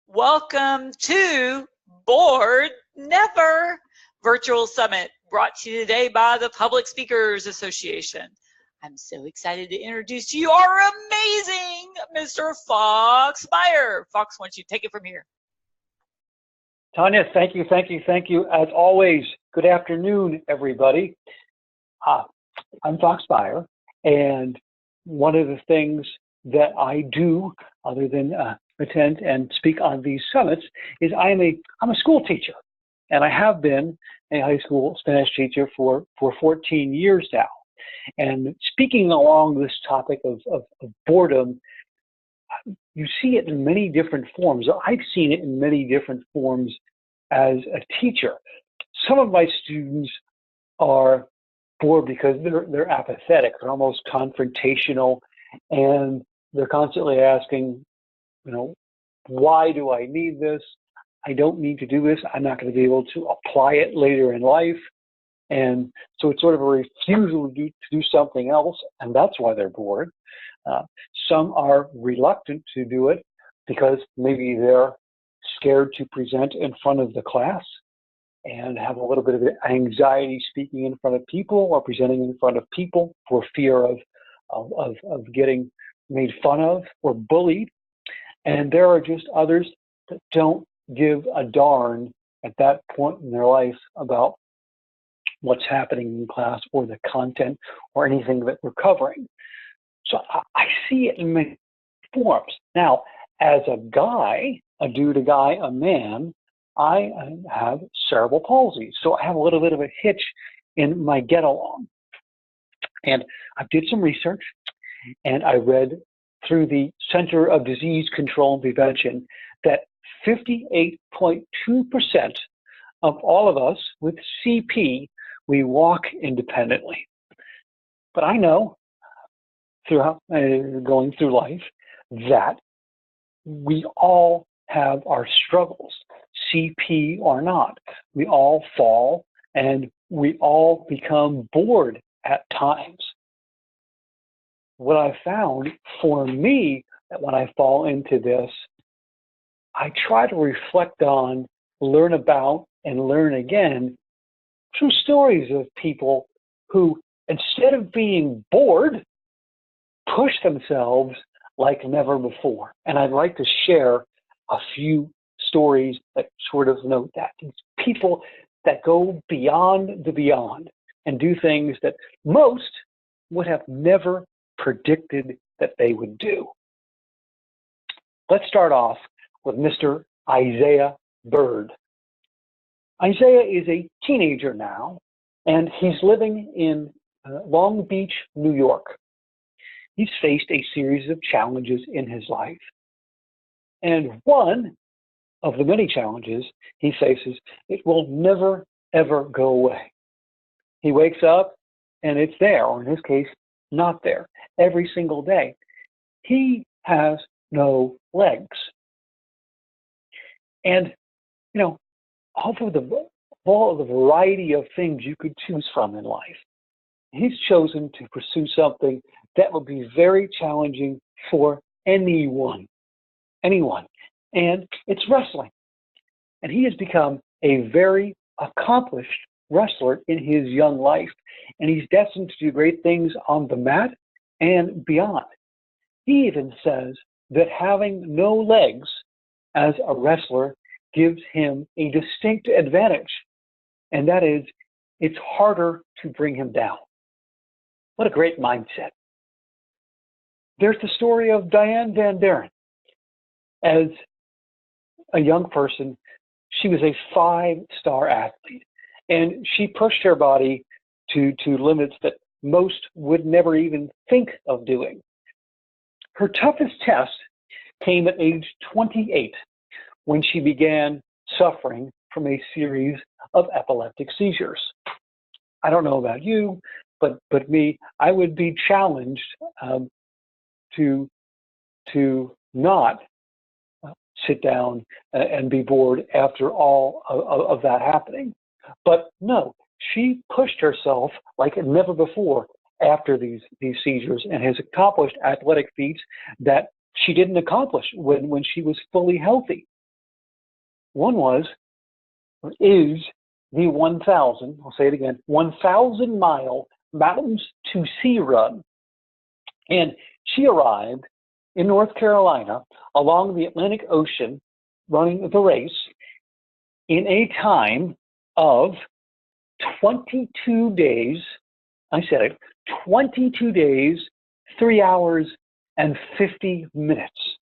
Welcome to Board Never Virtual Summit, brought to you today by the Public Speakers Association. I'm so excited to introduce to you our amazing Mr. Fox Beyer. Fox, why don't you take it from here? Tanya, thank you. As always, good afternoon, everybody. I'm Fox Beyer, and one of the things that I do, other than attend and speak on these summits, is I'm a school teacher, and I have been a high school Spanish teacher for 14 years now. And speaking along this topic of boredom, you see it in many different forms. I've seen it in many different forms as a teacher. Some of my students are bored because they're apathetic, they're almost confrontational, and they're constantly asking, why do I need this? I don't need to do this. I'm not going to be able to apply it later in life. And so it's sort of a refusal to do something else, and that's why they're bored. Some are reluctant to do it because maybe they're scared to present in front of the class and have a little bit of anxiety speaking in front of people or presenting in front of people for fear of getting made fun of or bullied. And there are just others that don't give a darn at that point in their life about what's happening in class or the content or anything that we're covering. So I see it in many forms. Now, as a guy, a dude, a guy, a man, I have cerebral palsy. So I have a little bit of a hitch in my get along. And I did some research, and I read through the Center of Disease Control and Prevention that 58.2% of all of us with CP, we walk independently. But I know throughout going through life that we all have our struggles, CP or not. We all fall and we all become bored at times. What I found for me, that when I fall into this, I try to reflect on, learn about, and learn again true stories of people who, instead of being bored, push themselves like never before. And I'd like to share a few stories that sort of note that. These people that go beyond the beyond and do things that most would have never predicted that they would do. Let's start off with Mr. Isaiah Bird. Isaiah is a teenager now, and he's living in Long Beach, New York. He's faced a series of challenges in his life. And one of the many challenges he faces, it will never, ever go away. He wakes up and it's there, or in his case, not there, every single day. He has no legs. And, all of the variety of things you could choose from in life, he's chosen to pursue something that would be very challenging for anyone. And it's wrestling. And he has become a very accomplished wrestler in his young life. And he's destined to do great things on the mat and beyond. He even says that having no legs as a wrestler gives him a distinct advantage. And that is, it's harder to bring him down. What a great mindset. There's the story of Diane Van Deren. As a young person, she was a 5-star athlete, and she pushed her body to limits that most would never even think of doing. Her toughest test came at age 28, when she began suffering from a series of epileptic seizures. I don't know about you, but me, I would be challenged to not sit down and be bored after all of that happening. But no, she pushed herself like never before after these seizures and has accomplished athletic feats that she didn't accomplish when she was fully healthy. One was, or is, the 1,000, I'll say it again, 1,000-mile Mountains to Sea run. And she arrived in North Carolina along the Atlantic Ocean running the race in a time of 22 days, I said it, 22 days, 3 hours, and 50 minutes.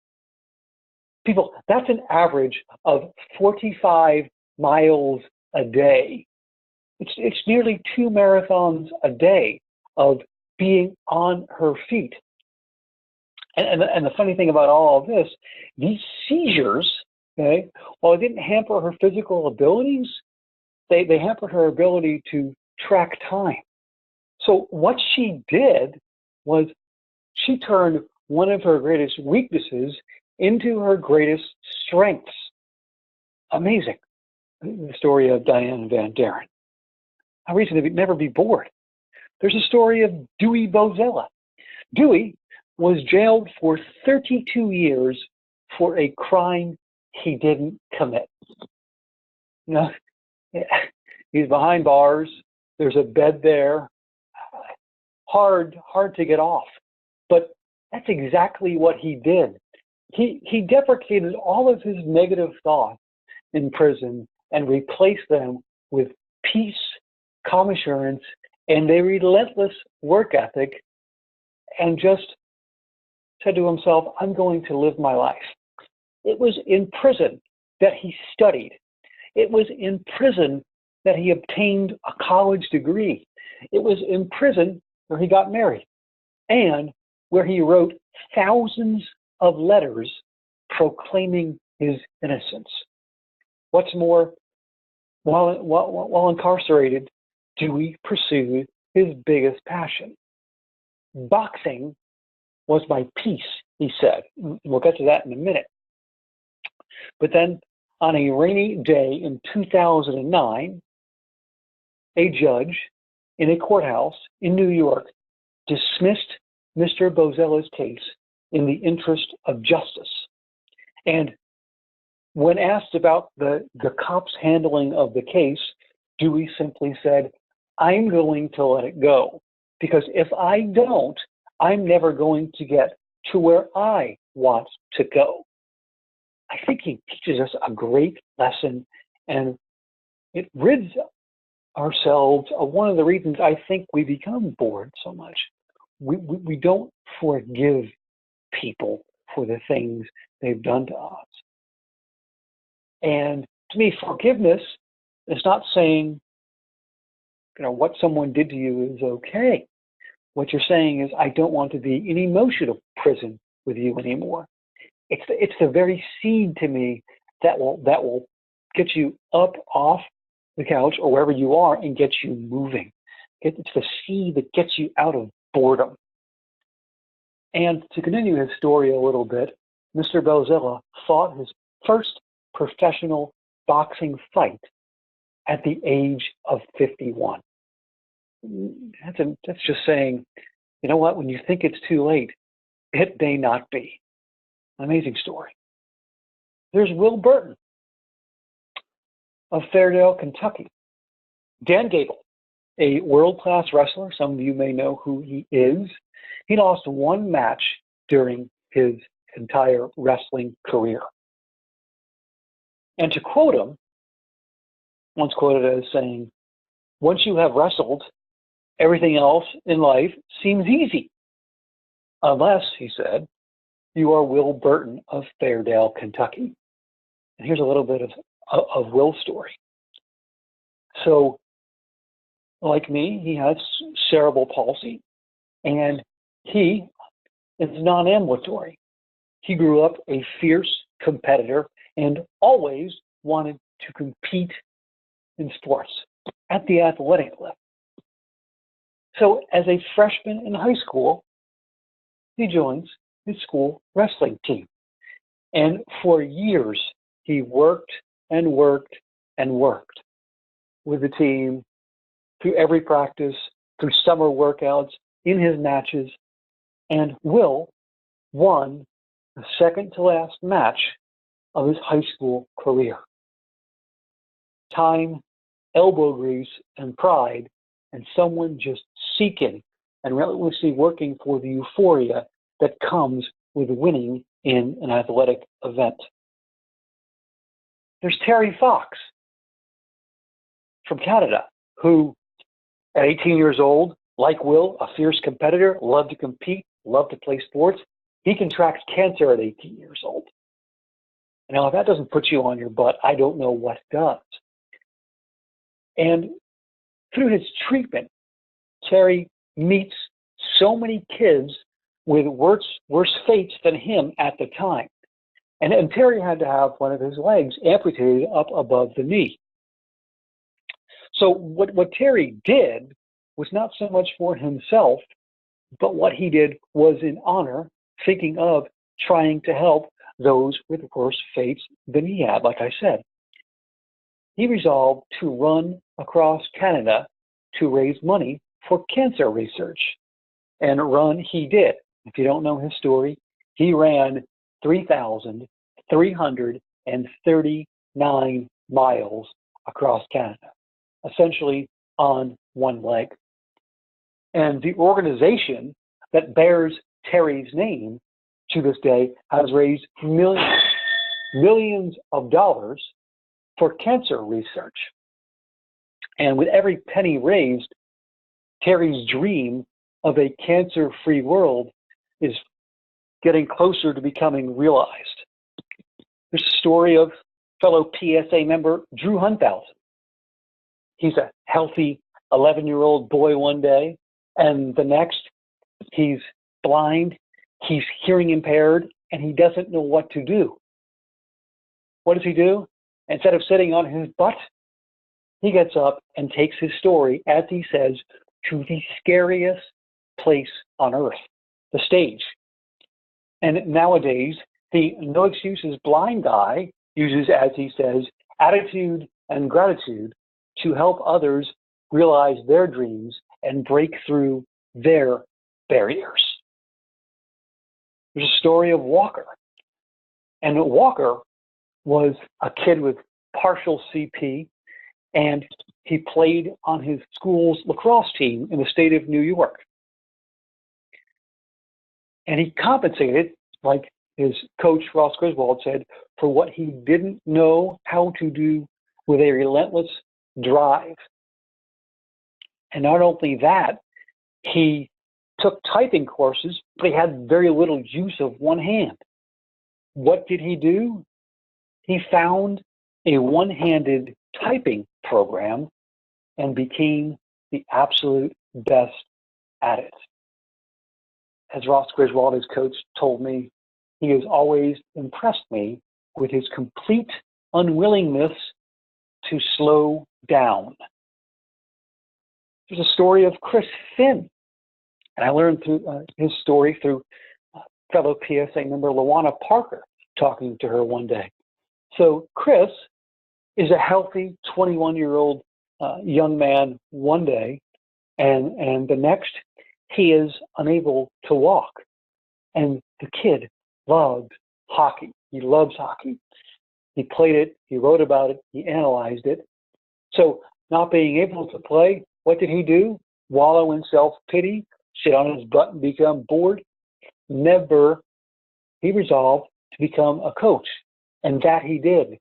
People, that's an average of 45 miles a day. It's nearly 2 marathons a day of being on her feet. And the funny thing about all of this, these seizures, okay, while it didn't hamper her physical abilities, they hampered her ability to track time. So what she did was she turned one of her greatest weaknesses into her greatest strengths. Amazing. The story of Diane Van Daren. A reason to never be bored. There's a story of Dewey Bozella. Dewey was jailed for 32 years for a crime he didn't commit. You know, he's behind bars. There's a bed there. Hard to get off. But that's exactly what he did. He deprecated all of his negative thoughts in prison and replaced them with peace, calm assurance, and a relentless work ethic, and just said to himself, I'm going to live my life. It was in prison that he studied. It was in prison that he obtained a college degree. It was in prison where he got married and where he wrote thousands of letters proclaiming his innocence. What's more, while incarcerated, Dewey pursued his biggest passion. Boxing was my peace, he said. We'll get to that in a minute. But then on a rainy day in 2009, a judge in a courthouse in New York dismissed Mr. Bozella's case in the interest of justice. And when asked about the cops' handling of the case, Dewey simply said, I'm going to let it go, because if I don't, I'm never going to get to where I want to go. I think he teaches us a great lesson, and it rids ourselves of one of the reasons I think we become bored so much. We don't forgive people for the things they've done to us. And to me, forgiveness is not saying, what someone did to you is okay. What you're saying is, I don't want to be in emotional prison with you anymore. It's the very seed to me that will get you up off the couch or wherever you are and get you moving. It's the seed that gets you out of boredom. And to continue his story a little bit, Mr. Bozella fought his first professional boxing fight at the age of 51. That's just saying, you know what, when you think it's too late, it may not be. Amazing story. There's Will Burton of Fairdale, Kentucky. Dan Gable, a world-class wrestler. Some of you may know who he is. He lost one match during his entire wrestling career. And to quote him, once quoted as saying, once you have wrestled, everything else in life seems easy. Unless, he said, you are Will Burton of Fairdale, Kentucky. And here's a little bit of Will's story. So, like me, he has cerebral palsy, and he is non-ambulatory. He grew up a fierce competitor and always wanted to compete in sports at the athletic level. So as a freshman in high school, he joins his school wrestling team. And for years, he worked and worked and worked with the team through every practice, through summer workouts, in his matches, and Will won the second to last match of his high school career. time, elbow grease, and pride, and someone just seeking and relentlessly working for the euphoria that comes with winning in an athletic event. There's Terry Fox from Canada, who at 18 years old, like Will, a fierce competitor, loved to compete, loved to play sports. He contracts cancer at 18 years old. Now, if that doesn't put you on your butt, I don't know what does. And through his treatment, Terry meets so many kids with worse fates than him at the time. And Terry had to have one of his legs amputated up above the knee. So what Terry did was not so much for himself, but what he did was in honor, thinking of trying to help those with worse fates than he had, like I said. He resolved to run across Canada to raise money for cancer research. And run he did. If you don't know his story, he ran 3,339 miles across Canada, essentially on one leg. And the organization that bears Terry's name to this day has raised millions of dollars for cancer research. And with every penny raised, Terry's dream of a cancer-free world is getting closer to becoming realized. There's a story of fellow PSA member Drew Hunthausen. He's a healthy 11-year-old boy one day, and the next, he's blind, he's hearing impaired, and he doesn't know what to do. What does he do? Instead of sitting on his butt, he gets up and takes his story, as he says, to the scariest place on earth, the stage. And nowadays, the no excuses blind guy uses, as he says, attitude and gratitude to help others realize their dreams and break through their barriers. There's a story of Walker. And Walker was a kid with partial CP, and he played on his school's lacrosse team in the state of New York. And he compensated, like his coach Ross Griswold said, for what he didn't know how to do with a relentless drive. And not only that, he took typing courses, but he had very little use of one hand. What did he do? He found a one-handed typing program and became the absolute best at it. As Ross Griswold, his coach, told me, he has always impressed me with his complete unwillingness to slow down. There's a story of Chris Finn, and I learned through his story through fellow PSA member Lawana Parker, talking to her one day. So Chris is a healthy 21-year-old young man one day, and the next he is unable to walk. And the kid loves hockey. He loves hockey. He played it, he wrote about it, he analyzed it. So not being able to play, what did he do? Wallow in self-pity, sit on his butt and become bored? Never. He resolved to become a coach, and that he did.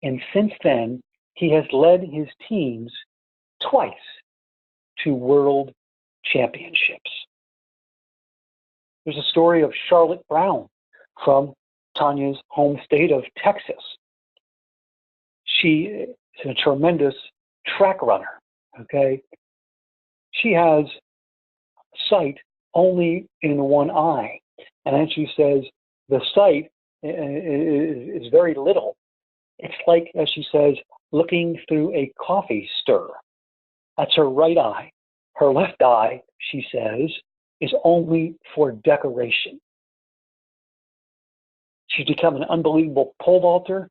And since then, he has led his teams twice to world championships. There's a story of Charlotte Brown from Tanya's home state of Texas. She is a tremendous track runner, okay? She has sight only in one eye. And then she says the sight is very little. It's like, as she says, looking through a coffee stir. That's her right eye. Her left eye, she says, is only for decoration. She's become an unbelievable pole vaulter.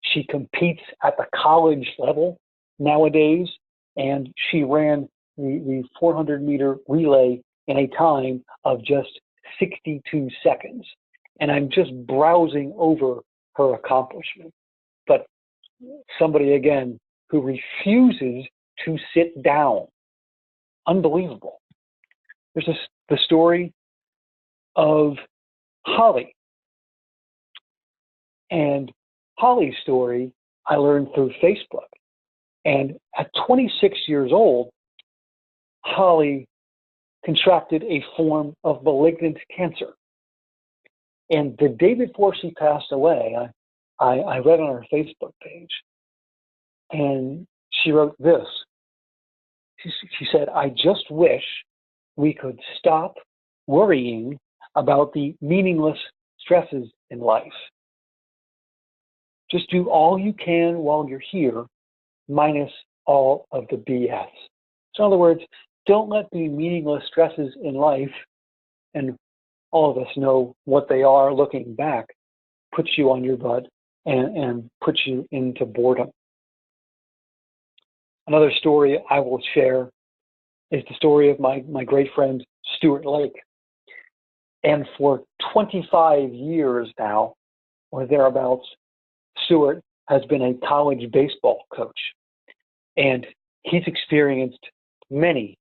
She competes at the college level nowadays, and she ran the 400-meter relay in a time of just 62 seconds. And I'm just browsing over her accomplishment. But somebody, again, who refuses to sit down. Unbelievable. There's the story of Holly. And Holly's story I learned through Facebook. And at 26 years old, Holly contracted a form of malignant cancer. And the day before she passed away, I read on her Facebook page, and she wrote this. She said, "I just wish we could stop worrying about the meaningless stresses in life. Just do all you can while you're here, minus all of the BS." So in other words, don't let the meaningless stresses in life, and all of us know what they are looking back, put you on your butt and put you into boredom. Another story I will share is the story of my great friend, Stuart Lake. And for 25 years now, or thereabouts, Stuart has been a college baseball coach. And he's experienced many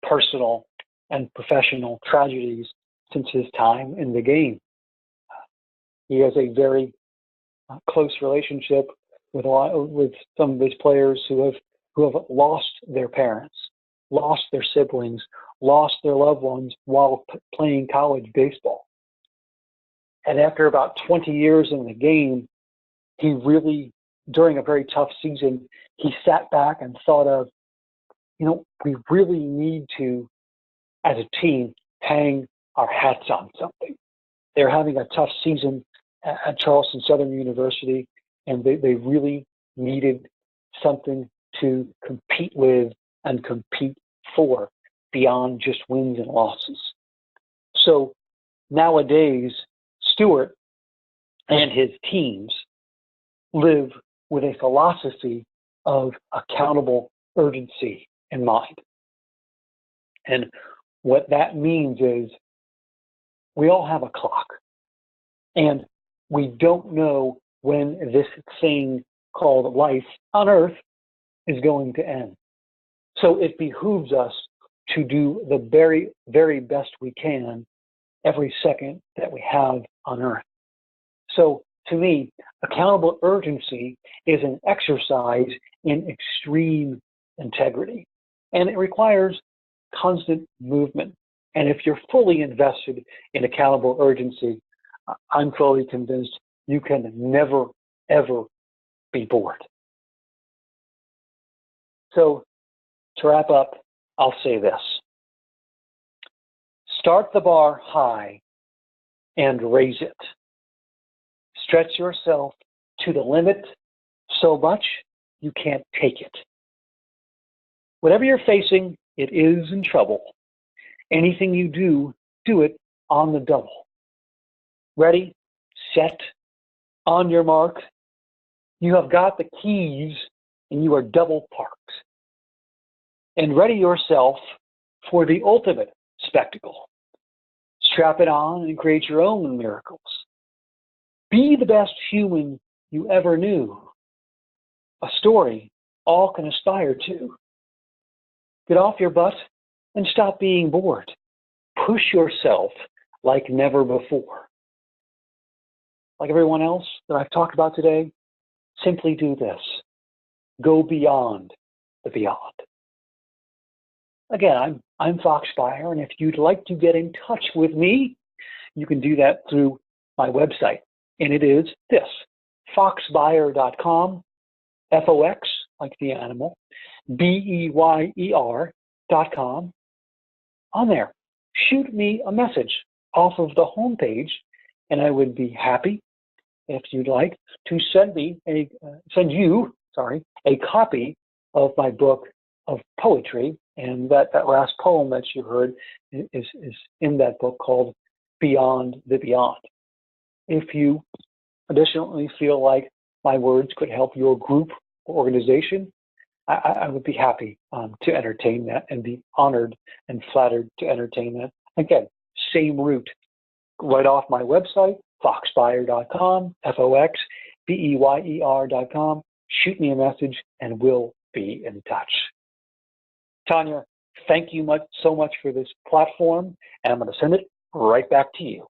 personal and professional tragedies since his time in the game. He has a very close relationship with some of his players who have lost their parents, lost their siblings, lost their loved ones while playing college baseball. And after about 20 years in the game, he really, during a very tough season, he sat back and thought of, we really need to, as a team, hang our hats on something. They're having a tough season at Charleston Southern University, and they really needed something to compete with and compete for beyond just wins and losses. So nowadays, Stuart and his teams live with a philosophy of accountable urgency in mind. And what that means is we all have a clock, and we don't know when this thing called life on Earth is going to end. So it behooves us to do the very, very best we can every second that we have on Earth. So to me, accountable urgency is an exercise in extreme integrity, and it requires constant movement. And if you're fully invested in accountable urgency, I'm fully convinced you can never, ever be bored. So to wrap up, I'll say this. Start the bar high and raise it. Stretch yourself to the limit so much you can't take it. Whatever you're facing, it is in trouble. Anything you do, do it on the double. Ready, set, on your mark. You have got the keys and you are double parked. And ready yourself for the ultimate spectacle. Strap it on and create your own miracles. Be the best human you ever knew. A story all can aspire to. Get off your butt and stop being bored. Push yourself like never before. Like everyone else that I've talked about today, simply do this. Go beyond the beyond. Again, I'm Fox Beyer, and if you'd like to get in touch with me, you can do that through my website. And it is this, foxbeyer.com, F-O-X, like the animal, B-E-Y-E-R.com. On there, shoot me a message off of the homepage, and I would be happy, if you'd like, to send you a copy of my book of poetry. And that last poem that you heard is in that book called Beyond the Beyond. If you additionally feel like my words could help your group or organization, I would be happy to entertain that and be honored and flattered to entertain that. Again, same route, right off my website, foxbeyer.com, F-O-X, B-E-Y-E-R.com. shoot me a message and we'll be in touch. Tanya, thank you so much for this platform, and I'm going to send it right back to you.